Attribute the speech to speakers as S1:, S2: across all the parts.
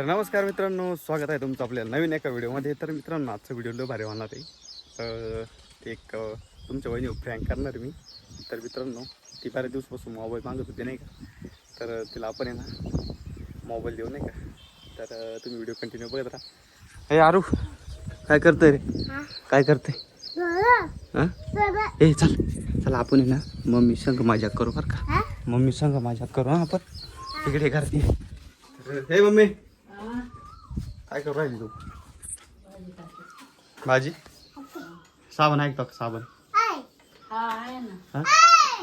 S1: तर नमस्कार मित्रांनो, स्वागत आहे तुमचं आपल्या नवीन एका व्हिडिओमध्ये. तर मित्रांनो, आजचा व्हिडिओ लय भारी होणार आहे. एक तुमच्या वहिनी प्रँक करणार मी. तर मित्रांनो, ती बऱ्याच दिवसापासून मोबाईल मागत होती नाही का, तर तिला आपण आहे ना मोबाईल देऊ नाही का. तर तुम्ही व्हिडिओ कंटिन्यू बघत राहा. हे आरू काय करतोय रे? काय करते? हां ए चल चला आपण आहे ना मम्मी संग मजाक करू बरं का. मम्मी संग मजाक करू. हां आपण इकडे करते. हे मम्मी काय करू राहिली तू? भाजी साबण ऐकतो का? साबण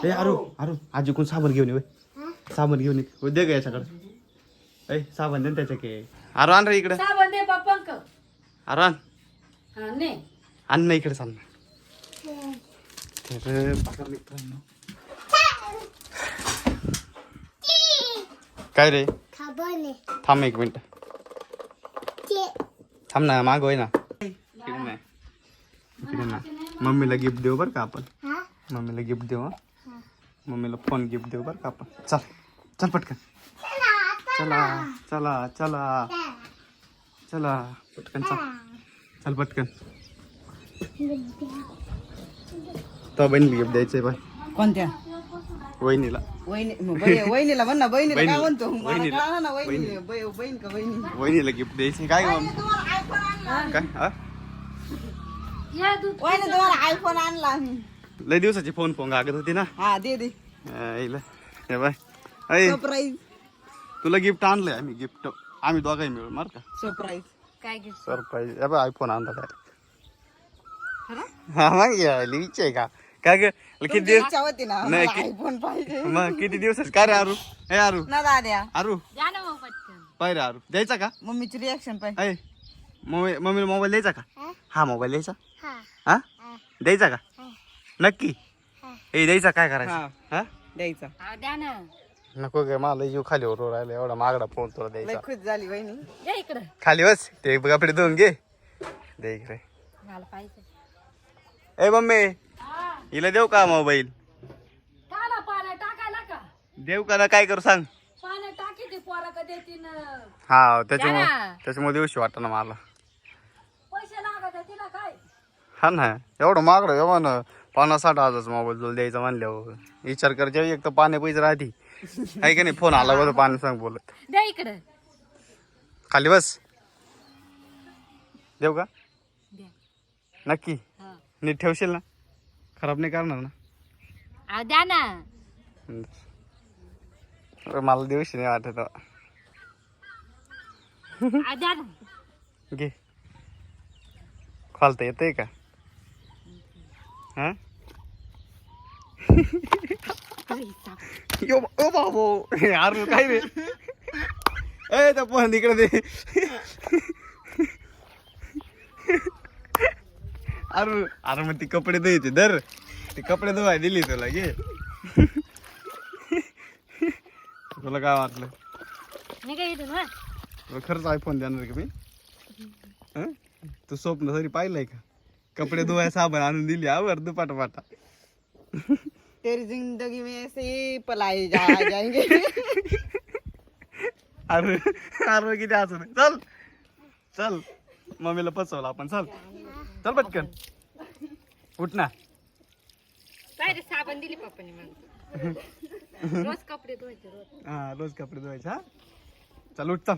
S1: ए अरू अरू आजी कोण साबण घेऊन ये. साबण घेऊन ये दे ग याच्याकडे. ए साबण दे त्याच्या के. अरू आण रे इकडे.
S2: साबण दे पप्पांक.
S1: अरू आण
S2: ने
S1: आण ना इकडे चाल ना. तर बघा मित्रांनो काय रे थांब एक मिनिट थांब ना माग होय ना. इकडे नाही इकडे ना. मम्मीला गिफ्ट देऊ बरं का आपण. मम्मीला गिफ्ट देऊ. मम्मीला फोन गिफ्ट देऊ बरं का आपण. चल चल पटकन. चला चला चला चला पटकन चल. चल पटकन. तो बहिणीला गिफ्ट द्यायचंय बाय.
S2: कोणत्या
S1: वहिनीला.
S2: वहिनीला म्हण ना. बहिणीला काय म्हणतो?
S1: वहिनीला.
S2: कळलं ना वहिनी. बहीण का वहिनी?
S1: वहिनीला गिफ्ट द्यायचंय काय मग काय. हा
S2: वहिनी तुम्हाला आयफोन आणला आम्ही.
S1: लय दिवसाची फोन फोन लागत होती ना.
S2: हा दे दे
S1: हे बाय अय
S2: सरप्राईज.
S1: तुला गिफ्ट आणलंय आम्ही. गिफ्ट आम्ही दोघाही मिळून मार का.
S2: सरप्राईज काय गिफ्ट?
S1: सरप्राईज. हे बाय आयफोन आणला काय. हा मग लिहिच आहे का काय ग. किती दिवस
S2: इच्छा होती ना
S1: नाही,
S2: आयफोन पाहिजे
S1: मग किती दिवसाच काय रे आरू. हे आरू
S2: ना दाद्या.
S1: आरू पाय रे आरू द्यायचा का.
S2: मम्मीची रिॲक्शन पाहिजे.
S1: अय मम्मीला मोबाईल द्यायचा का. हा मोबाईल द्यायचा. हा द्यायचा का नक्की. ए द्यायचा काय करायचं. हा
S2: द्यायचा.
S1: नको ग मला जीव खाली वर राहिला. एवढा मागडा फोन तुला
S2: लय
S1: द्यायचा.
S2: खुश झाली वहिनी.
S1: खाली बस ते कपडे धुवून घे. दे इकडे. ए मम्मी हिला देऊ का मोबाईल. देऊ का ना काय करू सांग. हा त्याच्यामुळे देऊशी वाटत ना मला. हा ना एवढं मागडं एवढं ना 50-60 हजारचा मोबाईल तुला द्यायचा म्हणल्यावर विचार कर. जेव्हा एक तर पाणी पैसे राहते आहे का नाही. फोन आला बघ पाणी सांग बोलत. खाली बस. देऊ का नक्की. नीट ठेवशील ना. खराब नाही करणार ना.
S2: द्या ना.
S1: मला दिवशी नाही वाटत. घे खोलता येतंय का. हा यो बाबो अरे काय रे. ए त्या पण इकडे दे. अरे अरे मग ती कपडे धुवायचे दर. ती कपडे धुवाय दिली तुला घे. तुला काय वाटलं खरंच आयफोन देणार का मी. तू स्वप्न तरी पाहिलंय का. कपडे धुवाय साबण आणून दिली आवर दुपाटा.
S2: तेरी जिंदगी में ऐसे पलाए जाएंगे.
S1: अरे अरे किती असं नाही. चल चल मम्मीला फसवलं आपण. चल चल पटकन उठ ना.
S2: साबण दिली पप्पानी मला. रोज कपडे धुवायचे.
S1: हा रोज कपडे धुवायचे. हा चल उठ चल.